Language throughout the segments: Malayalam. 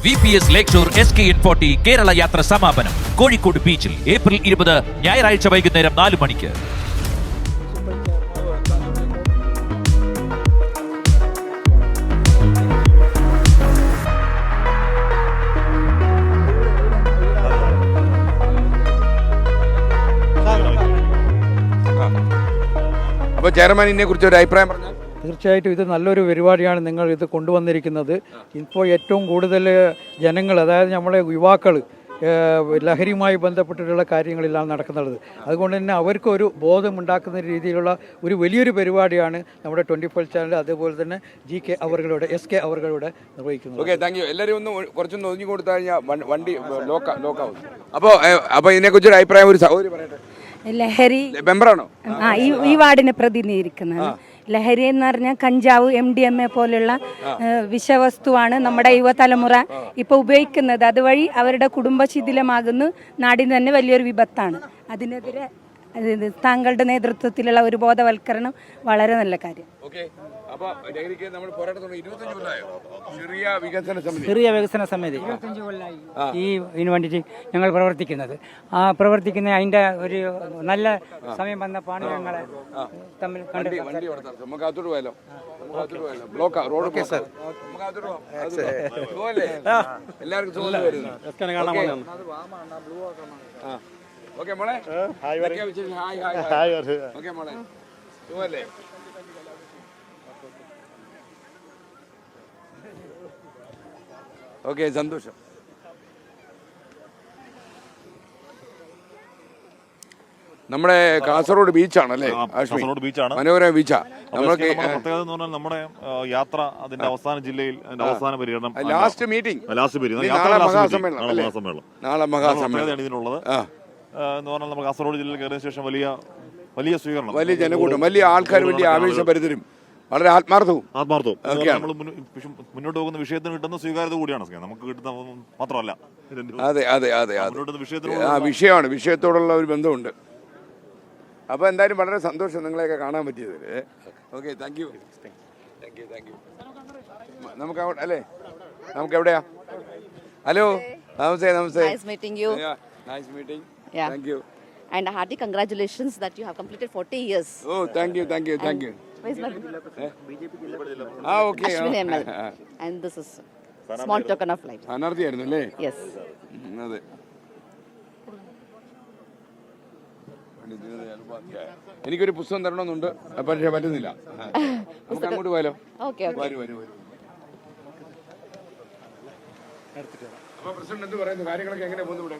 VPS Lakeshore SKN40 കേരള യാത്ര സമാപനം കോഴിക്കോട് ബീച്ചിൽ ഏപ്രിൽ 20 ഞായറാഴ്ച വൈകുന്നേരം 4 മണിക്ക്. അപ്പോൾ ചെയർമാൻ ഇതിനെ കുറിച്ച് ഒരു അഭിപ്രായം പറഞ്ഞാൽ? തീർച്ചയായിട്ടും ഇത് നല്ലൊരു പരിപാടിയാണ് നിങ്ങൾ ഇത് കൊണ്ടുവന്നിരിക്കുന്നത്. ഇപ്പോൾ ഏറ്റവും കൂടുതൽ ജനങ്ങൾ, അതായത് നമ്മുടെ യുവാക്കൾ ലഹരിയുമായി ബന്ധപ്പെട്ടിട്ടുള്ള കാര്യങ്ങളെല്ലാം നടക്കുന്നത്. അതുകൊണ്ട് തന്നെ അവർക്കൊരു ബോധമുണ്ടാക്കുന്ന രീതിയിലുള്ള ഒരു വലിയൊരു പരിപാടിയാണ് നമ്മുടെ 24 ചാനൽ, അതുപോലെ തന്നെ GK അവറുകളുടെ SK അവറുകളുടെ നിർവഹിക്കുന്നത്. Okay, thank U. എല്ലാവരും ഒന്ന് കുറച്ചൊന്ന് ഒതുങ്ങി കൊടുത്തു കഴിഞ്ഞാൽ വണ്ടി ലോക്കാവും. അപ്പോൾ ഇതിനെക്കുറിച്ചൊരു അഭിപ്രായം ഒരു സഹോദരി പറയട്ടെ. ലഹരി മെമ്പറാണോ? ഈ വാർഡിനെ പ്രതിനിധീകരിക്കുന്നത്. ലഹരി എന്ന് പറഞ്ഞാൽ കഞ്ചാവ്, MDMA പോലുള്ള വിഷവസ്തുവാണ് നമ്മുടെ യുവതലമുറ ഇപ്പോൾ ഉപയോഗിക്കുന്നത്. അതുവഴി അവരുടെ കുടുംബ ശിഥിലമാകുന്നു. നാടിന് തന്നെ വലിയൊരു വിപത്താണ്. അതിനെതിരെ താങ്കളുടെ നേതൃത്വത്തിലുള്ള ഒരു ബോധവൽക്കരണം വളരെ നല്ല കാര്യം. ചെറിയ വികസന സമിതി ഇതിനു വേണ്ടിയിട്ട് ഞങ്ങൾ പ്രവർത്തിക്കുന്നത്. ആ പ്രവർത്തിക്കുന്ന അതിന്റെ ഒരു നല്ല സമയം വന്നപ്പോഴാണ് ഞങ്ങളെ തമ്മിൽ കണ്ട് ഓക്കെ മോളെ, ഓക്കെ, സന്തോഷം. നമ്മുടെ കാസർഗോഡ് ബീച്ചാണല്ലേ? കാസർഗോഡ് ബീച്ചാണ്, മനോഹര ബീച്ചാ. നമ്മൾക്ക് പ്രത്യേകത എന്ന് പറഞ്ഞാൽ നമ്മുടെ യാത്ര അതിന്റെ അവസാന ജില്ലയിൽ അവസാന പര്യടനം, ലാസ്റ്റ് മീറ്റിംഗ്, നാളെ മഹാസമ്മേളനം ഇതിനുള്ളത് എന്ന് പറഞ്ഞാൽ നമ്മൾ കാസർഗോഡ് ജില്ലയിൽ കയറിയ ശേഷം വലിയ സ്വീകരണം, വലിയ ജനകൂട്ടം, വലിയ ആൾക്കാർ, വലിയ ആവേശഭരിതരും വളരെ ആത്മാർത്ഥവും നമ്മൾ മുന്നോട്ട് പോകുന്ന വിഷയത്തിന് കിട്ടുന്ന സ്വീകാര്യത കൂടിയാണ് നമുക്ക് കിട്ടുന്ന മാത്രമല്ല. അതെ അതെ അതെ വിഷയമാണ്, വിഷയത്തോടുള്ള ഒരു ബന്ധമുണ്ട്. അപ്പോൾ എന്തായാലും വളരെ സന്തോഷം നിങ്ങളെയൊക്കെ കാണാൻ പറ്റിയതിൽ. Okay, thank you. നമുക്ക് അല്ലേ, നമുക്ക് എവിടെയാ? ഹലോ, നമസ്തേ. Nice meeting you. Nice meeting. Yeah. Thank you. And a hearty congratulations that you have completed 40 years. Oh, thank you. Where's my okay. Ashwini ML. And this is small token of life. സ്ഥാനാർത്ഥിയായിരുന്നു അല്ലേ? Yes. അതെ. എനിക്കൊരു പുസ്തകം തരണമെന്നുണ്ട്, പക്ഷേ പറ്റുന്നില്ല. നമുക്ക് അങ്ങോട്ട് പോയാലോ? Okay. വരൂ. അപ്പോൾ പ്രസിഡന്റ് എന്ത് പറയുന്നു? കാര്യങ്ങളൊക്കെ എങ്ങനെ പോകുന്നു ഇവിടെ?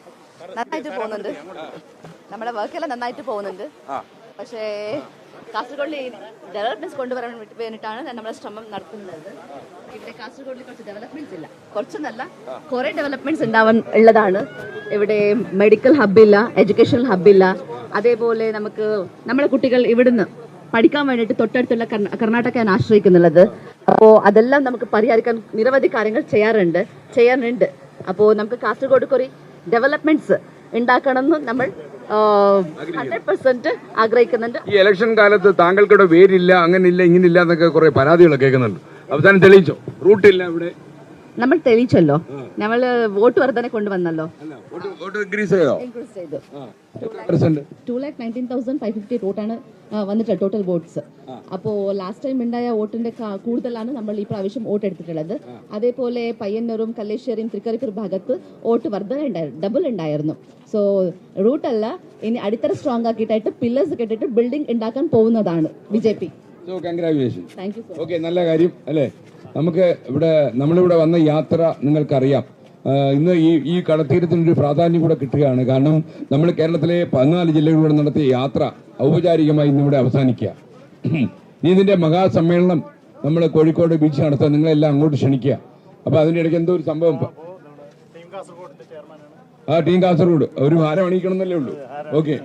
നന്നായിട്ട് പോകുന്നുണ്ട്. നമ്മുടെ വർക്കെല്ലാം നന്നായിട്ട് പോകുന്നുണ്ട്. പക്ഷേ കാസർഗോഡിൽ ഡെവലപ്മെന്റ്സ് കൊണ്ടുവരാൻ വേണ്ടിയിട്ടാണ് നമ്മുടെ ശ്രമം നടത്തുന്നത്. ഇവിടെ കാസർഗോഡിൽ കുറച്ച് ഡെവലപ്മെന്റ്സ് ഇല്ല, കുറച്ചൊന്നല്ല കുറെ ഡെവലപ്മെന്റ്സ് ഉള്ളതാണ്. ഇവിടെ മെഡിക്കൽ ഹബ്ബില്ല, എഡ്യൂക്കേഷണൽ ഹബ്ബില്ല. അതേപോലെ നമുക്ക് നമ്മുടെ കുട്ടികൾ ഇവിടുന്ന് പഠിക്കാൻ വേണ്ടിയിട്ട് തൊട്ടടുത്തുള്ള കർണാടകയാണ് ആശ്രയിക്കുന്നുള്ളത്. അപ്പോൾ അതെല്ലാം നമുക്ക് പരിഹരിക്കാൻ നിരവധി കാര്യങ്ങൾ ചെയ്യാറുണ്ട്. അപ്പോൾ നമുക്ക് കാസർഗോഡ് കുറെ ഡെവലപ്മെന്റ്സ് ഉണ്ടാക്കണമെന്ന് നമ്മൾ 100% ആഗ്രഹിക്കുന്നുണ്ട്. ഈ ഇലക്ഷൻ കാലത്ത് താങ്കൾക്കിവിടെ വേരില്ല, അങ്ങനില്ല, ഇങ്ങനില്ല എന്നൊക്കെ കുറെ പരാതികളൊക്കെ കേൾക്കുന്നുണ്ട്. അവസാനം തെളിയിച്ചോ? റൂട്ടില്ല ഇവിടെ. നമ്മൾ തെളിയിച്ചല്ലോ, നമ്മൾ വോട്ട് വർധന കൊണ്ടുവന്നല്ലോ. 2,19,550 വോട്ടാണ് വന്നിട്ടുള്ളത് ടോട്ടൽ വോട്ട്സ്. അപ്പോൾ ലാസ്റ്റ് ടൈം ഉണ്ടായ വോട്ടിന്റെ കൂടുതലാണ് നമ്മൾ ഈ പ്രാവശ്യം വോട്ട് എടുത്തിട്ടുള്ളത്. അതേപോലെ പയ്യന്നൂരും കല്ലേശ്ശേരിയും തൃക്കരിപ്പൂർ ഭാഗത്ത് വോട്ട് വർധന ഡബിൾ ഉണ്ടായിരുന്നു. സോ റൂട്ടല്ല, ഇനി അടിത്തറ സ്ട്രോങ് ആക്കിയിട്ടായിട്ട് പില്ലേഴ്സ് കെട്ടിട്ട് ബിൽഡിംഗ് ഉണ്ടാക്കാൻ പോകുന്നതാണ് BJP. Thank you. ഓക്കെ, നല്ല കാര്യം അല്ലേ? നമുക്ക് നമ്മളിവിടെ വന്ന യാത്ര നിങ്ങൾക്കറിയാം. ഇന്ന് ഈ കടത്തീരത്തിനൊരു പ്രാധാന്യം കൂടെ കിട്ടുകയാണ്. കാരണം നമ്മൾ കേരളത്തിലെ 14 ജില്ലകളിലൂടെ നടത്തിയ യാത്ര ഔപചാരികമായി ഇന്നിവിടെ അവസാനിക്കുക. ഇതിന്റെ മഹാസമ്മേളനം നമ്മൾ കോഴിക്കോട് ബീച്ച് നടത്താൻ നിങ്ങളെല്ലാം അങ്ങോട്ട് ക്ഷണിക്കുക. അപ്പൊ അതിന്റെ ഇടയ്ക്ക് എന്തോ ഒരു സംഭവം, ടീം കാസർഗോഡ് ഒരു ഭാരം അണിയിക്കണമെന്നല്ലേ ഉള്ളൂ. ഓക്കെ,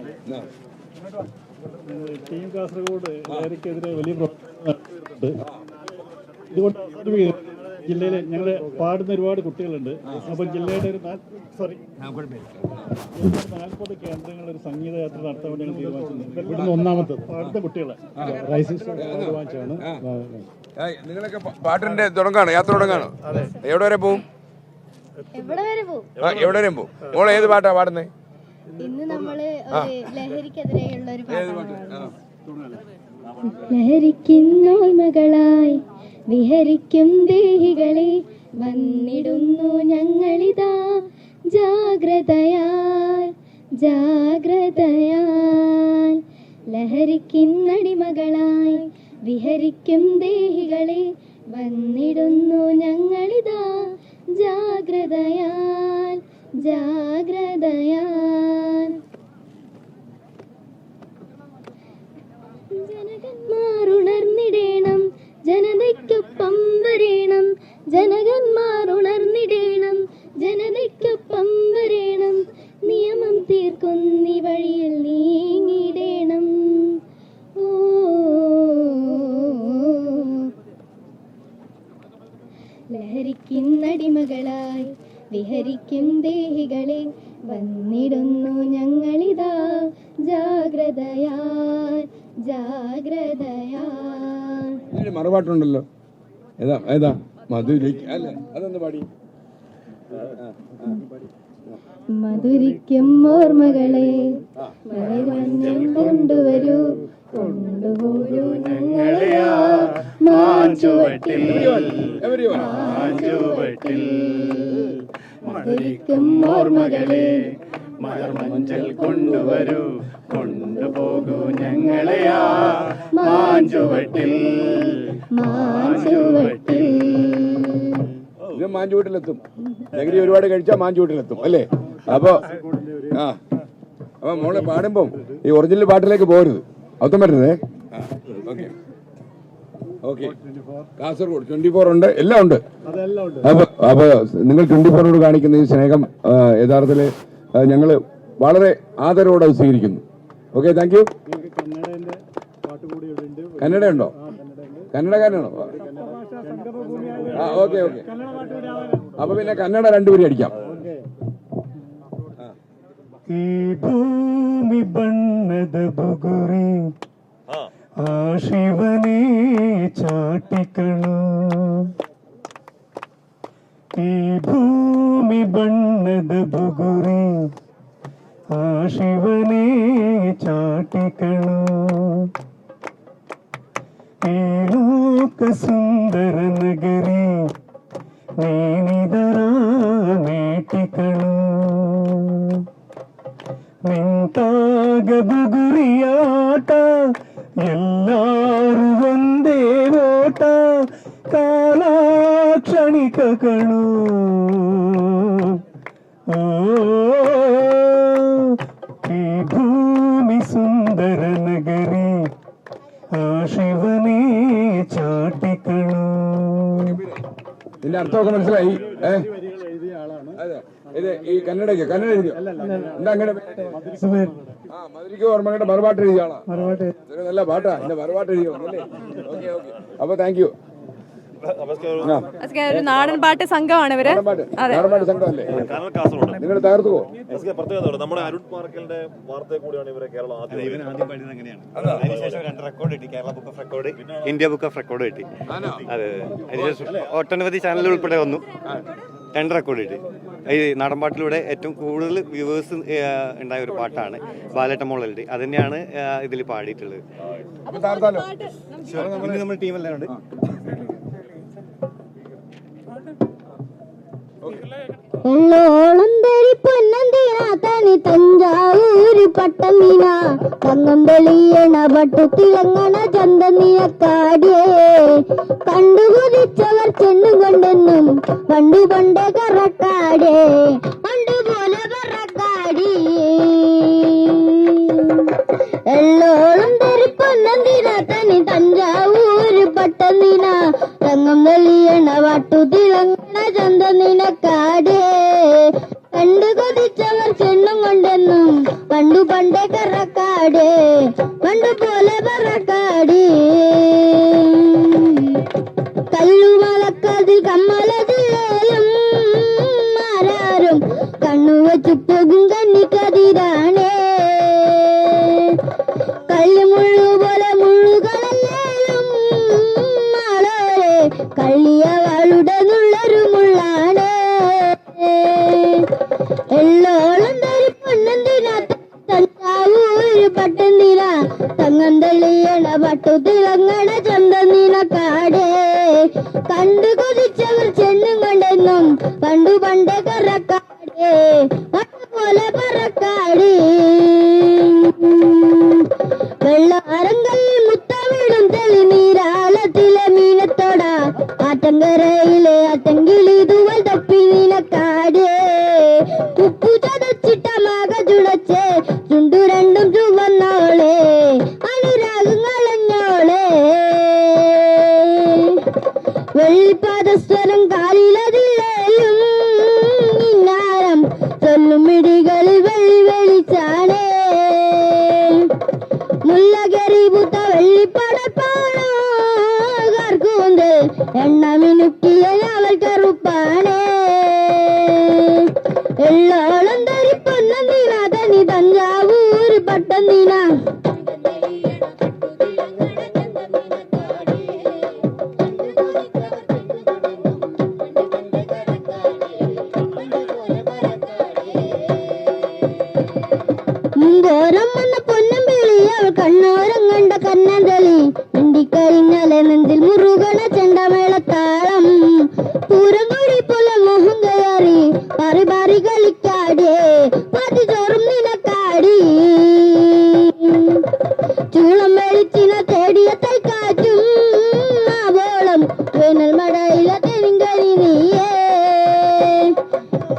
ടീം കാസർഗോഡ് ലഹരിക്കെതിരെ വലിയ ഇതുകൊണ്ട് ജില്ലയിൽ ഞങ്ങൾ പാടുന്ന ഒരുപാട് കുട്ടികളുണ്ട്. അപ്പം ജില്ലയുടെ ഒരു 40 കേന്ദ്രങ്ങളിൽ ഒരു സംഗീത യാത്ര നടത്താൻ വേണ്ടി ഞങ്ങൾ തീരുമാനിച്ചിട്ടുണ്ട്. ഇവിടുന്ന് ഒന്നാമത്തെ പാടുന്ന കുട്ടികളെ നിങ്ങളൊക്കെ പാട്ടിന്റെ യാത്ര തുടങ്ങാണ്. എവിടെ വരെ പോകും? എവിടെ വരെ പോകും? എവിടെ വരെയും പോകും. മോളെ ഏത് പാട്ടാ പാടുന്നത്? ഇന്ന് നമ്മള് ഒരു ലഹരിക്കെതിരെയുള്ള ഒരു പാട്ടാണ്. ലഹരിക്കുന്നോർമകളായി വിഹരിക്കും ദേഹികളെ വന്നിടുന്നു ഞങ്ങളിതാ ജാഗ്രതയാൽ ജാഗ്രതയാൽ. ലഹരിക്കുന്നടിമകളായി വിഹരിക്കും ദേഹികളെ വന്നിടുന്നു ഞങ്ങളിതാ ജാഗ്രതയാൽ ജാഗ്രതയാൽ. ജനകന്മാർ ഉണർന്നിടേണം, ജനതയ്ക്കൊപ്പം വരേണം. ജനകന്മാർ ഉണർന്നിടേണം, ജനതയ്ക്കൊപ്പം വരേണം. നിയമം തീർക്കുന്നി വഴിയിൽ നീങ്ങിടേണം. ഓ ലഹരിക്കുന്നടിമകളായി വിഹരിക്കും ദേഹികളെ വന്നിടുന്നു ഞങ്ങളിതാ ജാഗ്രതയാൽ ജാഗ്രതയാൽ. മറുപാട്ടുണ്ടല്ലോ, ഏതാ ഏതാ? മധുരിക്ക് അല്ലേ, അതൊന്ന് പാടി. മധുരിക്കും ഓർമ്മകളെ മലർവന്നിൽ കൊണ്ടുവരൂ, കൊണ്ടുപോരൂ ഞങ്ങളെ മാഞ്ചുവട്ടിൽ മാഞ്ചുവട്ടിൽ. മധുരിക്കും ഓർമ്മകളെ മലർമഞ്ചൽ കൊണ്ടുവരൂ, കൊണ്ടുപോകൂ ഞങ്ങളെ മാഞ്ചുവട്ടിൽ മാഞ്ചുവട്ടിൽ. ഇത് മാഞ്ചുവട്ടിലെത്തും. ലഹരി ഒരുപാട് കഴിച്ചാൽ മാഞ്ചുവട്ടിലെത്തും അല്ലേ? അപ്പൊ മോളെ പാടുമ്പം ഈ ഒറിജിനൽ പാട്ടിലേക്ക് പോരുത്, അർത്ഥം പറ്റരുതേ. Okay okay. കാസർഗോഡ് 24 ഉണ്ട്, എല്ലാം ഉണ്ട്. അപ്പൊ നിങ്ങൾ 24 കാണിക്കുന്ന ഈ സ്നേഹം യഥാർത്ഥത്തില് ഞങ്ങള് വളരെ ആദരവോടെ സ്വീകരിക്കുന്നു. Okay, thank you. കന്നഡ ഉണ്ടോ? കന്നഡക്കാരനാണോ? Okay okay. അപ്പൊ പിന്നെ കന്നഡ 2 വരി അടിക്കാം. ಈ ಭೂಮಿ ಬಣ್ಣದ ಬುಗುರಿ ಆ ಶಿವನೇ ಚಾಟಿಕಣು. ಈ ಭೂಮಿ ಬಣ್ಣದ ಬುಗುರಿ ಆ ಶಿವನೇ ಚಾಟಿಕಣು. ಈ ಲೋಕ ಸುಂದರ ನಗರಿ ನೀನಿದರ ಮೇಟಿಕಣು. ನಿಂತಾಗ ಬುಗುರಿಯಾಟ ಎಲ್ಲಾರು ಒಂದೇ ಓಟ, ಕಾಲಾಕ್ಷಣಿಕ ಕಣು. ಓ ಈ ಭೂಮಿ ಸುಂದರ ನಗರಿ ಆ ಶಿವನೇ ಚಾಟಿಕಣು. ഇതിന്റെ അർത്ഥമൊക്കെ മനസ്സിലായി? അതെ, ഇത് ഈ കന്നഡയ്ക്ക് കന്നഡ എഴുതിയോ? എന്താ അങ്ങനെ? മധുരിക്ക് ഓർമ്മയുടെ മറുപാട്ട് എഴുതിയ ആളാ. നല്ല പാട്ടാ, എന്റെ മറുപാട്ട് എഴുതിയോ? അല്ലേ? Okay okay. അപ്പൊ താങ്ക് യു. ഒരു നാടൻ പാട്ട് സംഘമാണ് ഇവര്. നാടൻപാട്ട് സംഘമല്ലേ? നിങ്ങൾ തകർത്തുവോ? നമ്മുടെ അരുൺ പാർക്കലിന്റെ വാർത്തയെ കൂടിയാണ് ഇവരെ കേരളം ആദ്യം പാടിയത്. അങ്ങനെയാണ്. അതിനുശേഷം 2 റെക്കോർഡ് കിട്ടി, Kerala book of record, India book of record കിട്ടി. അതെ, അതിനുശേഷം ഒട്ടനവധി ചാനലുകൾ ഉൾപ്പെടെ വന്നു, 2 റെക്കോർഡ് കിട്ടി. ഈ നാടൻപാട്ടിലൂടെ ഏറ്റവും കൂടുതൽ വ്യൂവേഴ്സ് ഉണ്ടായ ഒരു പാട്ടാണ് ബാലേട്ടമോളുടെ. അത് തന്നെയാണ് ഇതിൽ പാടിയിട്ടുള്ളത്. നമ്മുടെ ടീമെല്ലാം ഉണ്ട്. എള്ളോളം തരി പൊന്നന്തിനാ തനി തഞ്ചാവൂര് പട്ടന്നിനാ തങ്ങം തെളിയണ പട്ടു തിളങ്ങണ ചന്തനിയക്കാടിയേ കണ്ടുകുതിച്ചവർ ചെന്നുകൊണ്ടെന്നും പണ്ടു പണ്ട് കറക്കാടേ പണ്ടുപോലെ കറക്കാടിയേ. എള്ളോളം തരി പൊന്നന്തിനാ തനി തഞ്ചാവൂര് പട്ടന്നിനാ തങ്ങം തെളിയണ പട്ടു തിളങ്ങണ ചന്തനിനക്കാടേ കണ്ടു കൊതിച്ചവർ ചെണ്ണും കൊണ്ടെന്നും പണ്ടു പണ്ടേ കറക്കാടേ പണ്ടു പോലെ പറക്കാടേ. കല്ലുമലക്കതിൽ കമ്മലതിലേലും ആരാരും കണ്ണുവച്ചിട്ടും കന്നിക്കതിരാണേ കല്ലുമുള്ളു പോലെ മുള്ളുകളല്ലേലും ആളോരെ കള്ളിയവളുടെ നുള്ളൊരു മുള്ളാണേ. പട്ടു തിളങ്ങണ ചന്തനീനക്കാടേ കണ്ടു കൊതിച്ചവർ ചെന്നും കൊണ്ടെന്നും പണ്ടു പണ്ടേ കറക്കാടേ പോലെ പറക്കാടി വെള്ളാരങ്ങൾ മുത്തമിടും തെളിനീരാളത്തിലെ മീനത്തോട ആറ്റങ്കരയിലെ ആറ്റങ്കിളി തുവൽ തപ്പി നീനക്കാടേ ഉപ്പു ചതച്ചിട്ട മക ചുടച്ചേ ചുണ്ടു രണ്ടും ചുവന്നോളെ അനുരാഗങ്ങളഞ്ഞോളെ വെള്ളിപ്പാദസ്വരം കാലിലതിലേയും ഇന്നാരം ചൊല്ലും മിടികളിൽ വെള്ളി വെളിച്ചാണേ മുല്ലകരി പൂത്ത വെള്ളിപ്പടപ്പാണോ കർക്കൂന്ത് എണ്ണ മിനുക്കിയ അവൾ കറുപ്പാണേ എള്ളോളം ധരിപ്പൊന്നീന തനി തഞ്ചാവൂർ പട്ടന്നീന മുമ്പോരം വന്ന പൊന്നും വിളി അവൾ കണ്ണോരം കണ്ട കന്നന്തളി മിണ്ടിക്കഴിഞ്ഞാലെ നെഞ്ചിൽ മുറുകണ ചെണ്ടമേളത്താളം പൂരം കൂടി പോലെ മോഹം കയറി പാറി പാറി കളിക്കാടേ പാതി ചോറും നിനക്കാടി ചൂളം വെളിച്ചിന തേടിയ തൈക്കാറ്റും ആവോളം വേനൽ മഴയിലെ തെരിങ്കരി നീയേ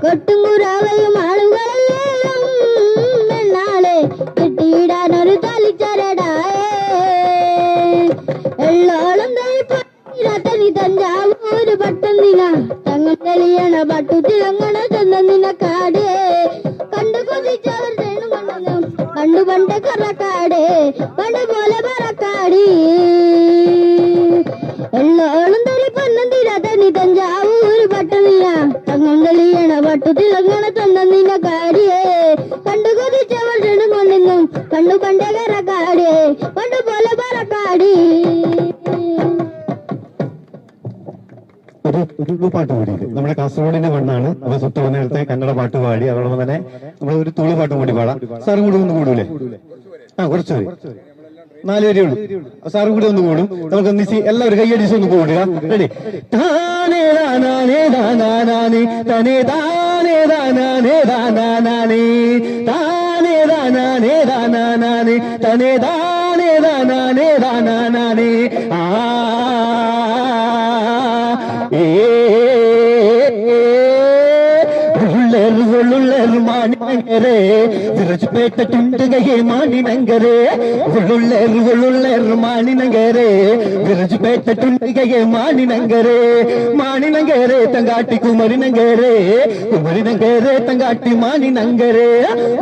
കൊട്ടും കുറാവയും ആളുകളെല്ലാം എന്നാളെ കെട്ടിയിടാനൊരു തലിച്ചരടായേ എള്ളോളം തനി തഞ്ചാവൂര് പട്ടന്നിന തങ്ങം തെളിയണ പട്ടു തിളങ്ങണ ചന്തന്നിന കാടേ കണ്ടു കൊതിച്ചവർ തേണു കൊണ്ടു പണ്ടു പണ്ട് കറക്കാടേ പണ്ട് പോലെ പറക്കാടി എള്ളോളം തരി പന്നന്തിര തനി തഞ്ചാവൂര് പട്ടന്നിന തങ്ങം തെളിയണ പട്ടു തിളങ്ങണ ചന്തന്നിന കാടിയേ കണ്ടു കൊതിച്ചവർ തേണു കൊണ്ടെന്നും കണ്ടു പണ്ട് കറക്കാടേ പണ്ട് പോലെ പറക്കാടി ഒരു പാട്ട് പാടിയില്ല. നമ്മുടെ കാസർഗോഡിന്റെ മണ്ണാണ്. അപ്പൊ സുത്ത നേരത്തെ കന്നഡ പാട്ട് പാടി. അതോടൊപ്പം തന്നെ നമ്മൾ ഒരു തുളി പാട്ടും കൂടി പാടാം. സാറും കൂടി ഒന്ന് കൂടൂലേ? കുറച്ച് മതി, 4 വരെ ഉള്ളൂ. സാറും കൂടി ഒന്ന് കൂടും. നമുക്ക് ഒന്നിച്ച് എല്ലാവരും കൈയടിച്ച് ഒന്ന് കൂടുക. റെഡി? താനേ താനേ താനാനേ തനേ താനേ താനേ താനാനേ താനേ താനേ താനാനേ തനേ താനേ താനേ താനാനേ മാണിനങ്കരെ വിറച്ചുപേട്ട ചുണ്ടുകയെ മാണിനങ്കരെ മാണിനങ്കരെ വിറച്ചുപേട്ട ചുണ്ടുകയെ മാണിനങ്കരെ മാണിനങ്കരെ തങ്കാട്ടി കുമരിനങ്കരെ കുമരിനങ്കരെ തങ്കാട്ടി മാണിനങ്കരെ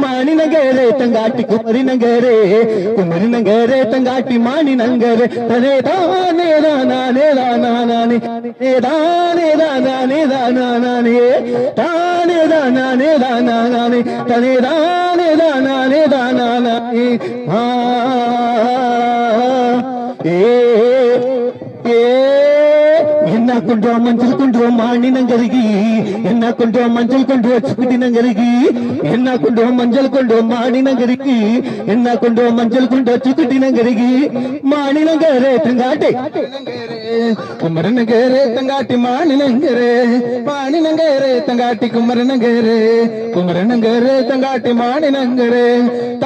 മാണിനങ്കരെ തങ്കാട്ടി കുമരിനങ്കരെ കുമരിനങ്കരെ തങ്കാട്ടി മാണിനങ്കരെ തനേ താനേ താനാനേ താനാനേ താനേ താനാനേ താനാനേ താനേ താനാനേ താനാനേ തനേ താനേ താനാനേ താനാനേ என்ன கொண்டோ மஞ்சள் கொண்டோ மாணினங்கருகி என்ன கொண்டோ மஞ்சள் கொண்டோ சுக்குட்டினங்கருகி என்ன கொண்டோ மஞ்சள் கொண்டோ மாணினங்கருகி என்ன கொண்டோ மஞ்சள் கொண்டோ சுக்குட்டினங்கருகி மாணினங்கரே தங்காட்டி குமரனங்கரே தங்காட்டி மாணினங்கரே மாணினங்கரே தங்காட்டி குமரனங்கரே குமரனங்கரே தங்காட்டி மாணினங்கரே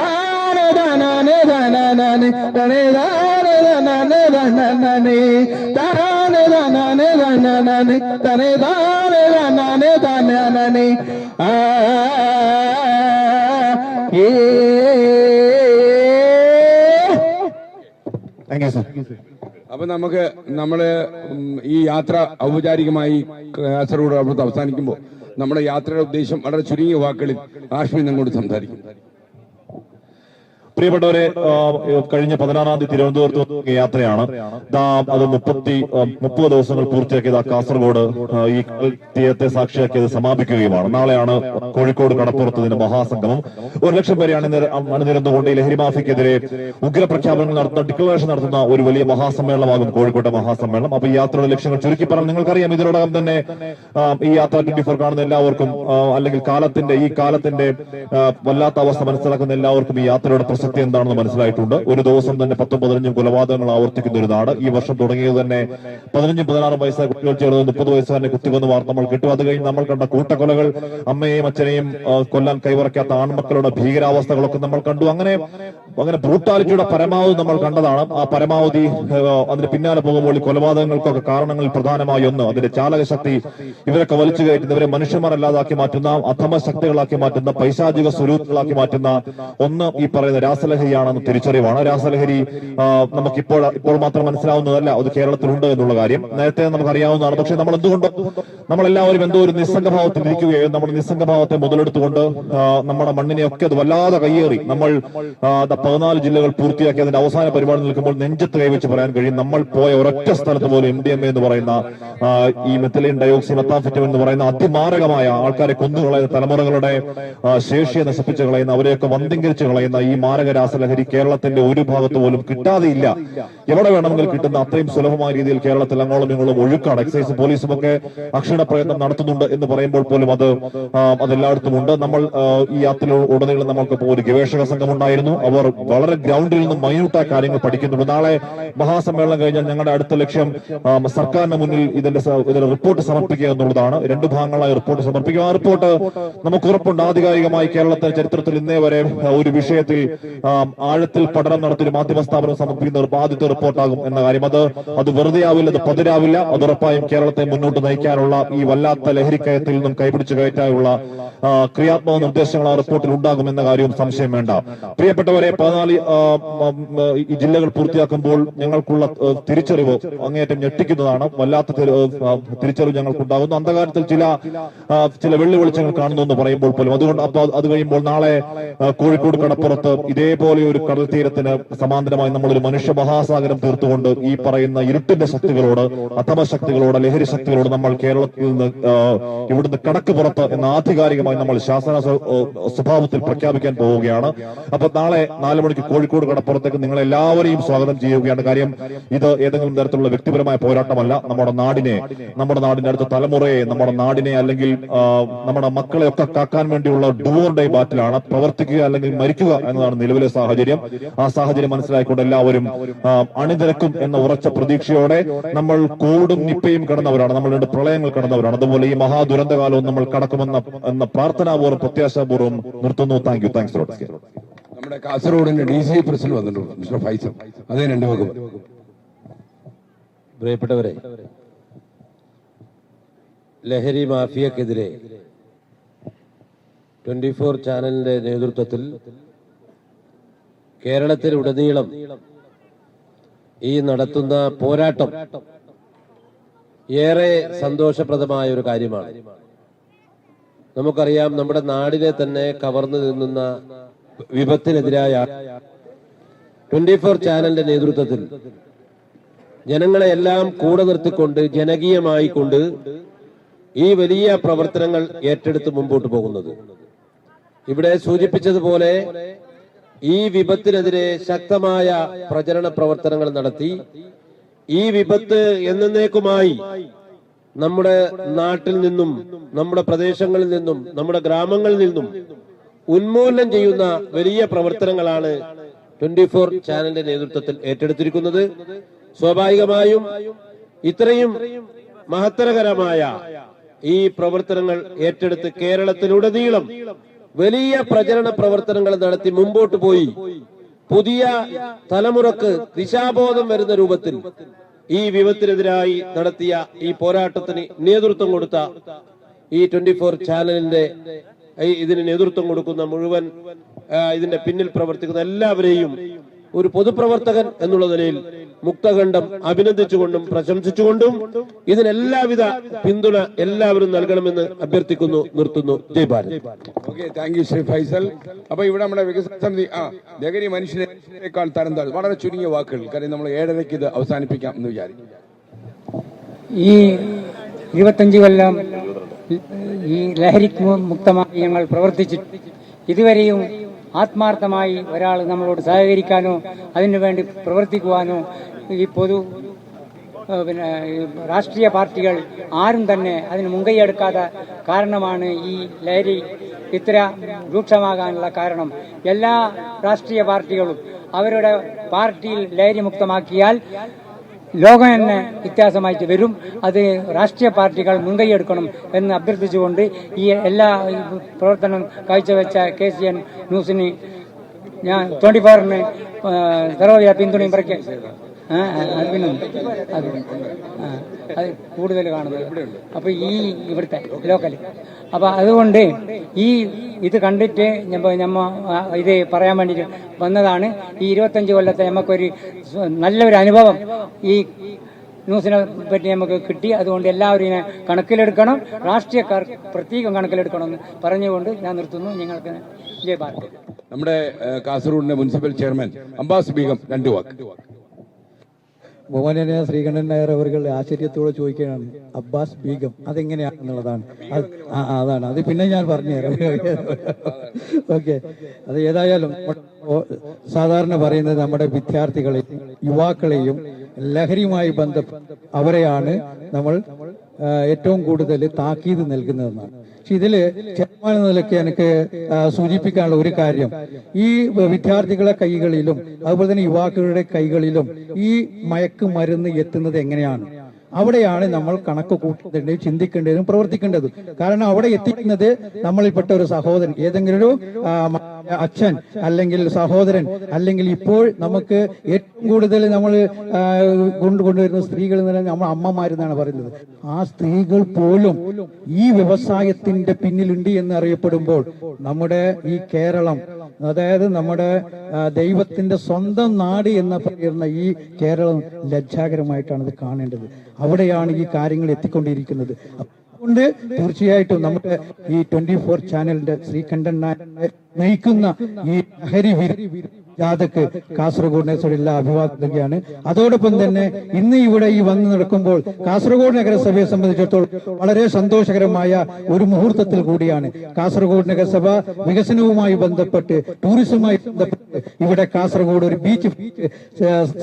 தானே தானே தானே தானே தானே தானே தானே தானே தானே தானே தானே தானே தானே தானே താങ്ക് യു സർ. അപ്പൊ നമുക്ക് ഈ യാത്ര ഔപചാരികമായി കാസർഗോഡ് അവിടുത്തെ അവസാനിക്കുമ്പോൾ നമ്മുടെ യാത്രയുടെ ഉദ്ദേശം വളരെ ചുരുങ്ങിയ വാക്കുകളിൽ ആഷ്മി നമ്മോട് സംസാരിക്കും. പ്രിയപ്പെട്ടവരെ, കഴിഞ്ഞ 16-ാം തീയതി തിരുവനന്തപുരത്ത് യാത്രയാണ്. അത് 30 ദിവസങ്ങൾ പൂർത്തിയാക്കിയത് കാസർഗോഡ് ഈ തീയത്തെ സാക്ഷിയാക്കിയത് സമാപിക്കുകയുമാണ്. നാളെയാണ് കോഴിക്കോട് കടപ്പുറത്തതിന്റെ മഹാസംഗമം. 1 ലക്ഷം പേരെയാണ് അണിനിരന്നുകൊണ്ട് ഈ ലഹരി മാഫിക്കെതിരെ ഉഗ്രപ്രഖ്യാപനങ്ങൾ നടത്തുന്ന, ഡിക്ലറേഷൻ നടത്തുന്ന ഒരു വലിയ മഹാസമ്മേളനമാകും കോഴിക്കോട്ടെ മഹാസമ്മേളനം. അപ്പൊ ഈ യാത്രയുടെ ലക്ഷ്യങ്ങൾ ചുരുക്കി പറഞ്ഞാൽ നിങ്ങൾക്കറിയാം, ഇതിനോടകം തന്നെ ഈ യാത്ര 24 കാണുന്ന എല്ലാവർക്കും, അല്ലെങ്കിൽ ഈ കാലത്തിന്റെ വല്ലാത്ത അവസ്ഥ മനസ്സിലാക്കുന്ന എല്ലാവർക്കും ഈ യാത്രയുടെ പ്രസക്തി സത്യം എന്താണെന്ന് മനസ്സിലായിട്ടുണ്ട്. ഒരു ദിവസം തന്നെ 10-15 കൊലപാതകങ്ങൾ ആവർത്തിക്കുന്ന ഒരു നാട്. ഈ വർഷം തുടങ്ങിയത് തന്നെ 15-16 വയസ്സായ കുട്ടികൾ ചേർന്ന് 30 വയസ്സുകാരനെ കുത്തിക്കൊന്ന വാർത്ത നമ്മൾ കിട്ടും. അത് കഴിഞ്ഞ് നമ്മൾ കണ്ട കൂട്ടക്കൊലകൾ, അമ്മയെയും അച്ഛനെയും കൊല്ലാൻ കൈവറക്കാത്ത ആൺമക്കളുടെ ഭീകരാവസ്ഥകളൊക്കെ നമ്മൾ കണ്ടു. അങ്ങനെ ബ്രൂട്ടാലിറ്റിയുടെ പരമാവധി നമ്മൾ കണ്ടതാണ്. ആ പരമാവധി അതിന് പിന്നാലെ പോകുമ്പോൾ ഈ കൊലപാതകങ്ങൾക്കൊക്കെ കാരണങ്ങളിൽ പ്രധാനമായി ഒന്ന് അതിന്റെ ചാലകശക്തി, ഇവരൊക്കെ വലിച്ചു കയറ്റുന്നവരെ മനുഷ്യന്മാരല്ലാതാക്കി മാറ്റുന്ന, അധമ ശക്തികളാക്കി മാറ്റുന്ന, പൈശാചിക സ്വരൂപങ്ങളാക്കി മാറ്റുന്ന ഒന്ന് ഈ പറയുന്ന രാസലഹരിയാണെന്ന് തിരിച്ചറിവാണ്. രാസലഹരി ഇപ്പോൾ മാത്രം മനസ്സിലാവുന്നതല്ല, അത് കേരളത്തിലുണ്ട് എന്നുള്ള കാര്യം നേരത്തെ നമുക്കറിയാവുന്നതാണ്. പക്ഷെ നമ്മൾ എന്തുകൊണ്ട് നമ്മളെല്ലാവരും എന്തോ ഒരു നിസ്സംഗഭാവത്തിൽ ഇരിക്കുകയും നമ്മുടെ നിസ്സംഗഭാവത്തെ മുതലെടുത്തുകൊണ്ട് നമ്മുടെ മണ്ണിനെയൊക്കെ അത് വല്ലാതെ കയ്യേറി നമ്മൾ 14 ജില്ലകൾ പൂർത്തിയാക്കി അതിന്റെ അവസാന പരിപാടി നിൽക്കുമ്പോൾ നെഞ്ചത്ത് കൈവച്ച് പറയാൻ കഴിയും, നമ്മൾ പോയ ഒരൊറ്റ സ്ഥലത്ത് പോലും MDMA എന്ന് പറയുന്ന ഈ മെത്തിലൈൻ ഡയോക്സി മെത്താംഫെറ്റമിൻ എന്ന് പറയുന്ന അതിമാരകമായ ആൾക്കാരെ കൊന്നുകളയുന്ന, തലമുറകളുടെ ശേഷിയെ നശിപ്പിച്ചു കളയുന്ന, അവരെയൊക്കെ വന്ധ്യംകരിച്ചു കളയുന്ന ഈ മാരക രാസലഹരി കേരളത്തിന്റെ ഒരു ഭാഗത്ത് പോലും കിട്ടാതെയില്ല. എവിടെ വേണമെങ്കിലും കിട്ടുന്ന അത്രയും സുലഭമായ രീതിയിൽ കേരളത്തിൽ അങ്ങോളം ഇങ്ങോളം ഒഴുക്കാണ്. എക്സൈസും പോലീസും ഒക്കെ അക്ഷീണ പ്രയത്നം നടത്തുന്നുണ്ട് എന്ന് പറയുമ്പോൾ പോലും അതെല്ലായിടത്തും ഉണ്ട്. നമ്മൾ ഈ യാത്രയിൽ ഉടനീളം നമ്മൾക്ക് ഒരു ഗവേഷക സംഘം ഉണ്ടായിരുന്നു. അവർ വളരെ ഗ്രൗണ്ടിൽ നിന്ന് മൈന്യൂട്ടായ കാര്യങ്ങൾ പഠിക്കുന്നുണ്ട്. നാളെ മഹാസമ്മേളനം കഴിഞ്ഞാൽ ഞങ്ങളുടെ അടുത്ത ലക്ഷ്യം സർക്കാരിന് മുന്നിൽ ഇതിന്റെ റിപ്പോർട്ട് സമർപ്പിക്കുക എന്നുള്ളതാണ്. 2 ഭാഗങ്ങളായി റിപ്പോർട്ട് സമർപ്പിക്കുക. ആ റിപ്പോർട്ട് നമുക്ക് ഉറപ്പുണ്ട് ആധികാരികമായി കേരളത്തിന്റെ ചരിത്രത്തിൽ ഇന്നേ വരെ ഒരു വിഷയത്തിൽ ആഴത്തിൽ പഠനം നടത്തി ഒരു മാധ്യമ സ്ഥാപനം സമർപ്പിക്കുന്ന ആദ്യത്തെ റിപ്പോർട്ടാകും എന്ന കാര്യം. അത് വെറുതെ ആവില്ല, അത് പതിരാവില്ല. അത് ഉറപ്പായും കേരളത്തെ മുന്നോട്ട് നയിക്കാനുള്ള ഈ വല്ലാത്ത ലഹരിക്കയത്തിൽ നിന്നും കൈപിടിച്ചു കയറ്റാനുള്ള ക്രിയാത്മക നിർദ്ദേശങ്ങൾ ആ റിപ്പോർട്ടിൽ ഉണ്ടാകുമെന്ന കാര്യവും സംശയം വേണ്ട. പ്രിയപ്പെട്ടവരെ, 14 ഈ ജില്ലകൾ പൂർത്തിയാക്കുമ്പോൾ ഞങ്ങൾക്കുള്ള തിരിച്ചറിവ് അങ്ങേയറ്റം ഞെട്ടിക്കുന്നതാണ്. വല്ലാത്ത തിരിച്ചറിവ് ഞങ്ങൾക്കുണ്ടാകുന്നു. അന്ധകാരത്തിൽ ചില വെള്ളി വെളിച്ചങ്ങൾ കാണുന്നു എന്ന് പറയുമ്പോൾ പോലും അത് കഴിയുമ്പോൾ നാളെ കോഴിക്കോട് കടപ്പുറത്ത് ഇതേപോലെ ഒരു കടൽ തീരത്തിന് സമാന്തരമായി നമ്മളൊരു മനുഷ്യ മഹാസാഗരം തീർത്തുകൊണ്ട് ഈ പറയുന്ന ഇരുട്ടിന്റെ ശക്തികളോട്, അധമ ശക്തികളോട്, ലഹരി ശക്തികളോട് നമ്മൾ കേരളത്തിൽ നിന്ന് ഇവിടുന്ന് കടക്ക് പുറത്ത് എന്ന ആധികാരികമായി നമ്മൾ ശാസന സ്വഭാവത്തിൽ പ്രഖ്യാപിക്കാൻ പോവുകയാണ്. അപ്പൊ നാളെ 4 മണിക്ക് കോഴിക്കോട് കടപ്പുറത്തേക്ക് നിങ്ങളെല്ലാവരെയും സ്വാഗതം ചെയ്യുകയാണ്. കാര്യം ഇത് ഏതെങ്കിലും തരത്തിലുള്ള വ്യക്തിപരമായ പോരാട്ടമല്ല. നമ്മുടെ നാടിന്റെ അടുത്ത തലമുറയെ, നമ്മുടെ നാടിനെ അല്ലെങ്കിൽ നമ്മുടെ മക്കളെ ഒക്കെ കാക്കാൻ വേണ്ടിയുള്ള ഡു ഓർ ഡൈ ബാറ്റിലാണ്. പ്രവർത്തിക്കുക അല്ലെങ്കിൽ മരിക്കുക എന്നതാണ് നിലവിലെ സാഹചര്യം. ആ സാഹചര്യം മനസ്സിലാക്കിക്കൊണ്ട് എല്ലാവരും അണിനിരക്കും എന്ന ഉറച്ച പ്രതീക്ഷയോടെ നമ്മൾ കോവിഡും നിപ്പയും കടന്നവരാണ്, നമ്മൾ 2 പ്രളയങ്ങൾ കടന്നവരാണ്. അതുപോലെ ഈ മഹാദുരന്തകാലവും നമ്മൾ കടക്കുമെന്ന പ്രാർത്ഥനാപൂർവ്വം പ്രത്യാശാപൂർവ്വം നിർത്തുന്നു. Thanks lot. നമ്മുടെ കാസർഗോഡിന്റെ DC പ്രസിഡന്റ് വന്നിട്ടുണ്ട്, മിസ്റ്റർ ഫൈസൽ. അതേ 2 വകുപ്പ്. പ്രിയപ്പെട്ടവരെ, ലഹരി മാഫിയക്കെതിരെ 24 ചാനലിന്റെ നേതൃത്വത്തിൽ കേരളത്തിലുടനീളം ഈ നടത്തുന്ന പോരാട്ടം ഏറെ സന്തോഷപ്രദമായ ഒരു കാര്യമാണ്. നമുക്കറിയാം, നമ്മുടെ നാടിനെ തന്നെ കവർന്നു നിന്നുന്ന വിപത്തിനെതിരായ 24 ചാനലിന്റെ നേതൃത്വത്തിൽ ജനങ്ങളെ എല്ലാം കൂടെ നിർത്തിക്കൊണ്ട് ജനകീയമായിക്കൊണ്ട് ഈ വലിയ പ്രവർത്തനങ്ങൾ ഏറ്റെടുത്ത് മുമ്പോട്ട് പോകുന്നത്. ഇവിടെ സൂചിപ്പിച്ചതുപോലെ ഈ വിപത്തിനെതിരെ ശക്തമായ പ്രചരണ പ്രവർത്തനങ്ങൾ നടത്തി ഈ വിപത്ത് എന്നേക്കുമായി നമ്മുടെ നാട്ടിൽ നിന്നും, നമ്മുടെ പ്രദേശങ്ങളിൽ നിന്നും, നമ്മുടെ ഗ്രാമങ്ങളിൽ നിന്നും ഉന്മൂലനം ചെയ്യുന്ന വലിയ പ്രവർത്തനങ്ങളാണ് 24 ചാനലിന്റെ നേതൃത്വത്തിൽ ഏറ്റെടുത്തിരിക്കുന്നത്. സ്വാഭാവികമായും ഇത്രയും മഹത്തരകരമായ ഈ പ്രവർത്തനങ്ങൾ ഏറ്റെടുത്ത് കേരളത്തിലുടനീളം വലിയ പ്രചരണ പ്രവർത്തനങ്ങൾ നടത്തി മുമ്പോട്ട് പോയി പുതിയ തലമുറക്ക് ദിശാബോധം വരുന്ന രൂപത്തിൽ ഈ വിപത്തിനെതിരായി നടത്തിയ ഈ പോരാട്ടത്തിന് നേതൃത്വം കൊടുത്ത ഈ 24 ചാനലിന്റെ ഇതിന് നേതൃത്വം കൊടുക്കുന്ന മുഴുവൻ ഇതിന്റെ പിന്നിൽ പ്രവർത്തിക്കുന്ന എല്ലാവരെയും ഒരു പൊതുപ്രവർത്തകൻ എന്നുള്ള നിലയിൽ മുക്തകണ്ഠം അഭിനന്ദിച്ചുകൊണ്ടും പ്രശംസിച്ചുകൊണ്ടും ഇതിനെല്ലാവിധ പിന്തുണ എല്ലാവരും നൽകണമെന്ന് അഭ്യർത്ഥിക്കുന്നു. നിർത്തുന്നു. ജയ് Bharat. Okay, thank you Shri Faisal. അപ്പൊ ഇവിടെ നമ്മുടെ വികസന സമിതി ലഹരി മനുഷ്യനേക്കാൾ തരം താഴ്ന്നു. വളരെ ചുരുങ്ങിയ വാക്കുകൾ, കാര്യം നമ്മൾ 7:30 ഇത് അവസാനിപ്പിക്കാം എന്ന് വിചാരിക്കും. ഈ 25 കൊല്ലം ഈ ലഹരി മുക്തമായി ഞങ്ങൾ പ്രവർത്തിച്ചിട്ട് ഇതുവരെയും ആത്മാർത്ഥമായി ഒരാൾ നമ്മളോട് സഹകരിക്കാനോ അതിനുവേണ്ടി പ്രവർത്തിക്കുവാനോ ഈ രാഷ്ട്രീയ പാർട്ടികൾ ആരും തന്നെ അതിന് മുൻകൈയെടുക്കാത്ത കാരണമാണ് ഈ ലഹരി ഇത്ര രൂക്ഷമാകാനുള്ള കാരണം എല്ലാ രാഷ്ട്രീയ പാർട്ടികളും അവരുടെ പാർട്ടിയിൽ ലഹരി മുക്തമാക്കിയാൽ ലോകം തന്നെ വ്യത്യാസമായിട്ട് വരും. അത് രാഷ്ട്രീയ പാർട്ടികൾ മുൻകൈയെടുക്കണം എന്ന് അഭ്യർത്ഥിച്ചുകൊണ്ട് ഈ എല്ലാ പ്രവർത്തനം കാഴ്ചവെച്ച KCN ന്യൂസിന് ഞാൻ 24-ന് സർവ്വ പിന്തുണയും പ്രഖ്യാപിച്ചു. അത് കൂടുതൽ കാണുന്നത് അപ്പോൾ ഈ ഇവിടുത്തെ ലോക്കൽ. അപ്പോൾ അതുകൊണ്ട് ഇത് കണ്ടിട്ട് ഞമ്മ ഇത് പറയാൻ വേണ്ടിയിട്ട് വന്നതാണ്. ഈ 25 കൊല്ലത്തെ നമുക്കൊരു നല്ലൊരു അനുഭവം ഈ ന്യൂസിനെ പറ്റി നമുക്ക് കിട്ടി. അതുകൊണ്ട് എല്ലാവരും ഇതിനെ കണക്കിലെടുക്കണം, രാഷ്ട്രീയക്കാർ പ്രത്യേകം കണക്കിലെടുക്കണം എന്ന് പറഞ്ഞുകൊണ്ട് ഞാൻ നിർത്തുന്നു. നിങ്ങൾക്ക് ജയ് ഭാരത്. നമ്മുടെ കാസർഗോഡിന്റെ മുനിസിപ്പൽ ചെയർമാൻ അബ്ബാസ് ബീഗം 2 വാക്ക്. ബഹുമാന്യനായ ശ്രീകണ്ഠൻ നായർ അവർ ആശ്ചര്യത്തോടെ ചോദിക്കുകയാണ്, അബ്ബാസ് ബീഗം അതെങ്ങനെയാണെന്നുള്ളതാണ്. അതാണ് അത് പിന്നെ ഞാൻ പറഞ്ഞുതരാം. ഓക്കെ, അത് ഏതായാലും സാധാരണ പറയുന്നത് നമ്മുടെ വിദ്യാർത്ഥികളെയും യുവാക്കളെയും ലഹരിയുമായി ബന്ധപ്പെട്ട് അവരെയാണ് നമ്മൾ ഏറ്റവും കൂടുതൽ താക്കീത് നൽകുന്നതെന്നാണ്. പക്ഷെ ഇതില് ചെയർമാൻ എന്ന നിലയ്ക്ക് എനിക്ക് സൂചിപ്പിക്കാനുള്ള ഒരു കാര്യം, ഈ വിദ്യാർത്ഥികളെ കൈകളിലും അതുപോലെ തന്നെ യുവാക്കളുടെ കൈകളിലും ഈ മയക്കുമരുന്ന് എത്തുന്നത് എങ്ങനെയാണ്, അവിടെയാണ് നമ്മൾ കണക്ക് കൂട്ടേണ്ടതും ചിന്തിക്കേണ്ടതും പ്രവർത്തിക്കേണ്ടതും. കാരണം അവിടെ എത്തിക്കുന്നത് നമ്മളിൽപ്പെട്ട ഒരു സഹോദരൻ, ഏതെങ്കിലും ഒരു അച്ഛൻ അല്ലെങ്കിൽ സഹോദരൻ, അല്ലെങ്കിൽ ഇപ്പോൾ നമുക്ക് ഏറ്റവും കൂടുതൽ നമ്മൾ കൊണ്ടുവരുന്ന സ്ത്രീകൾ എന്ന് പറഞ്ഞാൽ നമ്മൾ അമ്മമാരെന്നാണ് പറയുന്നത്. ആ സ്ത്രീകൾ പോലും ഈ വ്യവസായത്തിന്റെ പിന്നിലുണ്ട് എന്ന് അറിയപ്പെടുമ്പോൾ നമ്മുടെ ഈ കേരളം, അതായത് നമ്മുടെ ദൈവത്തിന്റെ സ്വന്തം നാട് എന്ന് പറയുന്ന ഈ കേരളം ലജ്ജാകരമായിട്ടാണ് ഇത് കാണേണ്ടത്. അവിടെയാണ് ഈ കാര്യങ്ങൾ എത്തിക്കൊണ്ടിരിക്കുന്നത്. അതുകൊണ്ട് തീർച്ചയായിട്ടും നമ്മുടെ ഈ 24 ചാനലിന്റെ ശ്രീകണ്ഠൻ നായർ നയിക്കുന്ന ഈ ലഹരി ജാഥക്ക് കാസർഗോഡിനെ എല്ലാ അഭിവാദ്യമാണ്. അതോടൊപ്പം തന്നെ ഇന്ന് ഇവിടെ ഈ വന്ന് നടക്കുമ്പോൾ കാസർഗോഡ് നഗരസഭയെ സംബന്ധിച്ചിടത്തോളം വളരെ സന്തോഷകരമായ ഒരു മുഹൂർത്തത്തിൽ കൂടിയാണ്. കാസർഗോഡ് നഗരസഭ വികസനവുമായി ബന്ധപ്പെട്ട്, ടൂറിസവുമായി ബന്ധപ്പെട്ട് ഇവിടെ കാസർഗോഡ് ഒരു ബീച്ച്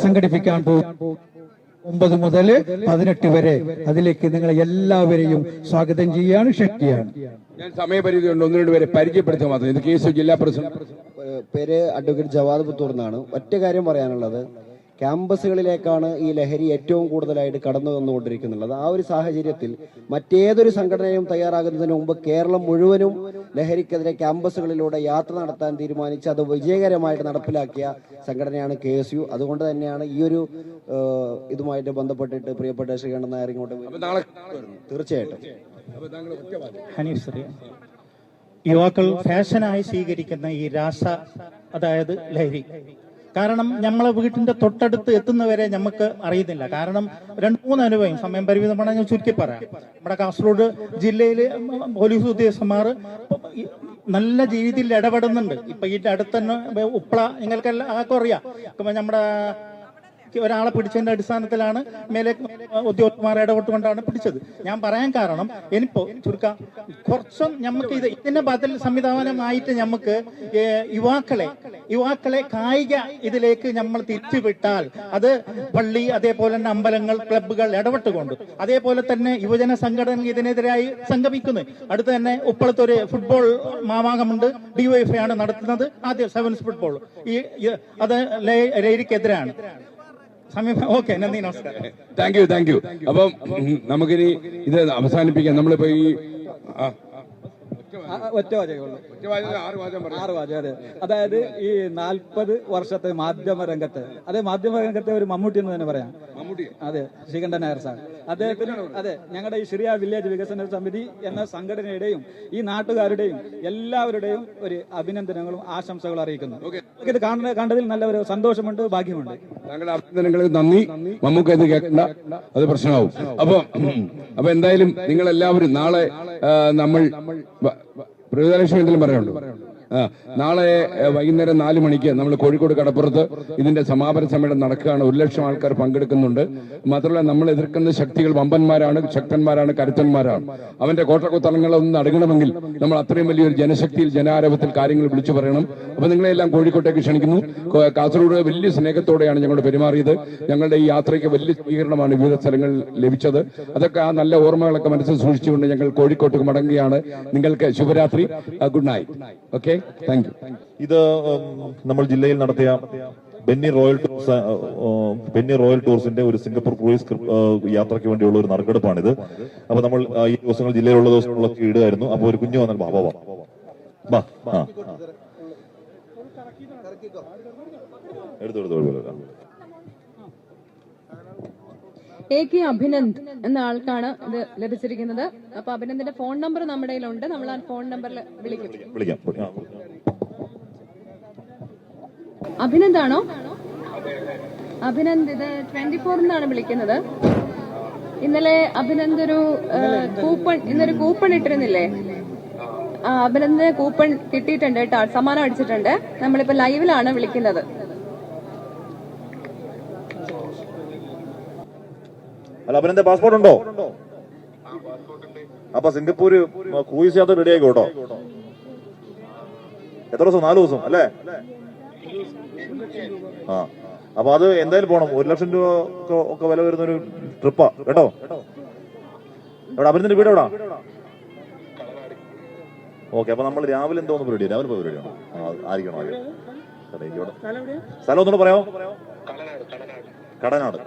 സംഘടിപ്പിക്കാൻ പോകും. 9 മുതൽ 18 വരെ അതിലേക്ക് നിങ്ങളെ എല്ലാവരെയും സ്വാഗതം ചെയ്യുകയാണ്, ക്ഷണിക്കുകയാണ്. ഞാൻ സമയപരിധി കൊണ്ട് 1-2 പേരെ പരിചയപ്പെടുത്തുക മാത്രം. ഇത് KSU ജില്ലാ പ്രസിഡന്റ്, പേര് അഡ്വക്കേറ്റ് ജവാദ് പുത്തൂർ എന്നാണ്. ഒറ്റ കാര്യം പറയാനുള്ളത്, ക്യാമ്പസുകളിലേക്കാണ് ഈ ലഹരി ഏറ്റവും കൂടുതലായിട്ട് കടന്നു വന്നുകൊണ്ടിരിക്കുന്നുള്ളത്. ആ ഒരു സാഹചര്യത്തിൽ മറ്റേതൊരു സംഘടനയും തയ്യാറാകുന്നതിന് മുമ്പ് കേരളം മുഴുവനും ലഹരിക്കെതിരെ ക്യാമ്പസുകളിലൂടെ യാത്ര നടത്താൻ തീരുമാനിച്ച് അത് വിജയകരമായിട്ട് നടപ്പിലാക്കിയ സംഘടനയാണ് KSU. അതുകൊണ്ട് തന്നെയാണ് ഈ ഒരു ഇതുമായിട്ട് ബന്ധപ്പെട്ടിട്ട് പ്രിയപ്പെട്ട ശ്രീകണ്ഠൻ നായർ ഇങ്ങോട്ട് തീർച്ചയായിട്ടും. യുവാക്കൾ ഫാഷനായി സ്വീകരിക്കുന്ന ഈ അതായത് ലഹരി, കാരണം നമ്മളെ വീട്ടിന്റെ തൊട്ടടുത്ത് എത്തുന്നവരെ നമുക്ക് അറിയുന്നില്ല. കാരണം 2-3 അനുഭവം, സമയം പരിമിതമാണ്, ഞാൻ ചുരുക്കി പറയാം. നമ്മുടെ കാസർഗോഡ് ജില്ലയിൽ പോലീസ് ഉദ്യോഗസ്ഥന്മാർ നല്ല രീതിയിൽ ഇടപെടുന്നുണ്ട്. ഇപ്പൊ ഈ അടുത്തന്നെ ഉപ്പള, നിങ്ങൾക്കെല്ലാം ആർക്കും അറിയാം, നമ്മുടെ ഒരാളെ പിടിച്ചതിന്റെ അടിസ്ഥാനത്തിലാണ് മേലെ ഉദ്യോഗസ്ഥന്മാർ ഇടപെട്ടുകൊണ്ടാണ് പിടിച്ചത്. ഞാൻ പറയാൻ കാരണം എനിപ്പോ ചുരുക്കം കുറച്ചും നമുക്ക് ഇതിന്റെ ബദൽ സംവിധാനമായിട്ട് നമുക്ക് യുവാക്കളെ കായിക ഇതിലേക്ക് നമ്മൾ തിരിച്ചുവിട്ടാൽ, അത് പള്ളി, അതേപോലെ തന്നെ അമ്പലങ്ങൾ, ക്ലബ്ബുകൾ ഇടപെട്ടുകൊണ്ട്, അതേപോലെ തന്നെ യുവജന സംഘടനകൾ ഇതിനെതിരായി സംഗമിക്കുന്നു. അടുത്ത് തന്നെ ഉപ്പളത്തൊരു ഫുട്ബോൾ മാമാകമുണ്ട്, DYFI ആണ് നടത്തുന്നത്. ആദ്യം 7s ഫുട്ബോൾ, അത് ലഹരിക്കെതിരാണ്. ഓക്കെ, നന്ദി, നമസ്കാരം. Thank you. അപ്പം നമുക്കിനി ഇത് അവസാനിപ്പിക്കാം. നമ്മളിപ്പോ ഈ ഒറ്റ വാചകമുള്ളൂ, 6 വാചകം. അതെ, അതായത് ഈ 40 വർഷത്തെ മാധ്യമ രംഗത്തെ ഒരു മമ്മൂട്ടി എന്ന് തന്നെ പറയാം. അതെ, ശ്രീകണ്ഠൻ നായർ സാർ, അദ്ദേഹത്തിന് അതെ ഞങ്ങളുടെ ഈ ഷിറിയ വില്ലേജ് വികസന സമിതി എന്ന സംഘടനയുടെയും ഈ നാട്ടുകാരുടെയും എല്ലാവരുടെയും ഒരു അഭിനന്ദനങ്ങളും ആശംസകളും അറിയിക്കുന്നു. ഇത് കണ്ടതിൽ നല്ല ഒരു സന്തോഷമുണ്ട്, ഭാഗ്യമുണ്ട്. താങ്കളുടെ അഭിനന്ദനങ്ങൾക്ക് നന്ദി. നമുക്ക് ഇത് കേൾക്കണ്ട, അത് പ്രശ്നമാവും. അപ്പൊ എന്തായാലും നിങ്ങൾ എല്ലാവരും നാളെ നമ്മൾ പ്രിയദർശനം എന്തെങ്കിലും പറയാനുണ്ടോ? നാളെ വൈകുന്നേരം 4 മണിക്ക് നമ്മൾ കോഴിക്കോട് കടപ്പുറത്ത് ഇതിന്റെ സമാപന സമ്മേളനം നടക്കുകയാണ്. 1,00,000 ആൾക്കാർ പങ്കെടുക്കുന്നുണ്ട്. മാത്രമല്ല നമ്മൾ എതിർക്കുന്ന ശക്തികൾ വമ്പന്മാരാണ്, ശക്തന്മാരാണ്, കരുത്തന്മാരാണ്. അവന്റെ കോട്ടക്കുത്തളങ്ങളൊന്നും അടങ്ങണമെങ്കിൽ നമ്മൾ അത്രയും വലിയൊരു ജനശക്തിയിൽ ജനാരവത്തിൽ കാര്യങ്ങൾ വിളിച്ചു പറയണം. അപ്പൊ നിങ്ങളെല്ലാം കോഴിക്കോട്ടേക്ക് ക്ഷണിക്കുന്നു. കാസർഗോഡ് വലിയ സ്നേഹത്തോടെയാണ് ഞങ്ങൾ പെരുമാറിയത്. ഞങ്ങളുടെ ഈ യാത്രയ്ക്ക് വലിയ സ്വീകരണമാണ് വിവിധ സ്ഥലങ്ങളിൽ ലഭിച്ചത്. അതൊക്കെ ആ നല്ല ഓർമ്മകളൊക്കെ മനസ്സിൽ സൂക്ഷിച്ചുകൊണ്ട് ഞങ്ങൾ കോഴിക്കോട്ടേക്ക് മടങ്ങുകയാണ്. നിങ്ങൾക്ക് ശുഭരാത്രി, good night. Okay, thank U. ഇത് നമ്മൾ ജില്ലയിൽ നടത്തിയ ബെന്നി റോയൽ ടൂർസിന്റെ ഒരു സിംഗപ്പൂർ ക്രൂയിസ് യാത്രയ്ക്ക് വേണ്ടിയുള്ള ഒരു നറുക്കെടുപ്പാണിത്. അപ്പൊ നമ്മൾ ഈ ദിവസങ്ങൾ ജില്ലയിലുള്ള ദിവസങ്ങളിലൊക്കെ ഇടുകയായിരുന്നു. അപ്പൊ ഒരു കുഞ്ഞു വന്നാൽ എടുത്തു. A.K. അഭിനന്ദ് എന്ന ആൾക്കാണ് ഇത് ലഭിച്ചിരിക്കുന്നത്. അപ്പൊ അഭിനന്ദിന്റെ ഫോൺ നമ്പർ നമ്മുടെ കയ്യിലുണ്ട്. നമ്മൾ ആ ഫോൺ നമ്പറിൽ വിളിക്കാം. അഭിനന്ദ് ആണോ? അഭിനന്ദ് ഇത് 24 എന്നാണ് വിളിക്കുന്നത്. ഇന്നലെ അഭിനന്ദ് ഒരു ഇന്നൊരു കൂപ്പൺ ഇട്ടിരുന്നില്ലേ? അഭിനന്ദിന് കൂപ്പൺ കിട്ടിയിട്ടുണ്ട് കേട്ടോ, സമ്മാനം അടിച്ചിട്ടുണ്ട്. നമ്മളിപ്പോ ലൈവിലാണ് വിളിക്കുന്നത്. അല്ല, അഭിനന്ദ പാസ്പോർട്ട് ഉണ്ടോ? അപ്പൊ സിംഗപ്പൂര് ക്രൂയിസ് യാത്ര റെഡി ആയിക്കോട്ടോ. എത്ര ദിവസം? 4 ദിവസം അല്ലേ? അപ്പൊ അത് എന്തായാലും പോണം. 1,00,000 രൂപ ഒക്കെ വില വരുന്നൊരു ട്രിപ്പാ കേട്ടോ. എവിടെ അഭിനന്ദന്റെ വീട് എവിടാ? ഓക്കെ, അപ്പൊ നമ്മൾ രാവിലെ എന്തോന്ന് പരിപാടി? രാവിലെ പോയി പരിപാടിയാണോ? ആയിരിക്കണോ? സ്ഥലം ഒന്നുകൂടെ പറയാമോ? കടനാട്.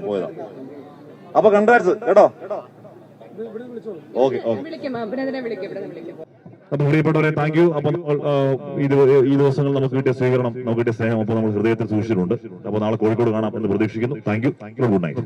പോയതാ. അപ്പൊ കൺഗ്രാറ്റ്സ് കേട്ടോ. ഓക്കെ. അപ്പൊ പ്രിയപ്പെട്ടവരെ, താങ്ക് യു. അപ്പൊ ഈ ദിവസങ്ങൾ നമുക്ക് കിട്ടിയ സ്വീകരണം, നമുക്ക് കിട്ടിയ സ്നേഹം അപ്പൊ നമ്മൾ ഹൃദയത്തിൽ സൂക്ഷിച്ചിട്ടുണ്ട്. അപ്പൊ നാളെ കോഴിക്കോട് കാണാം എന്ന് പ്രതീക്ഷിക്കുന്നു. Thank you. Good night.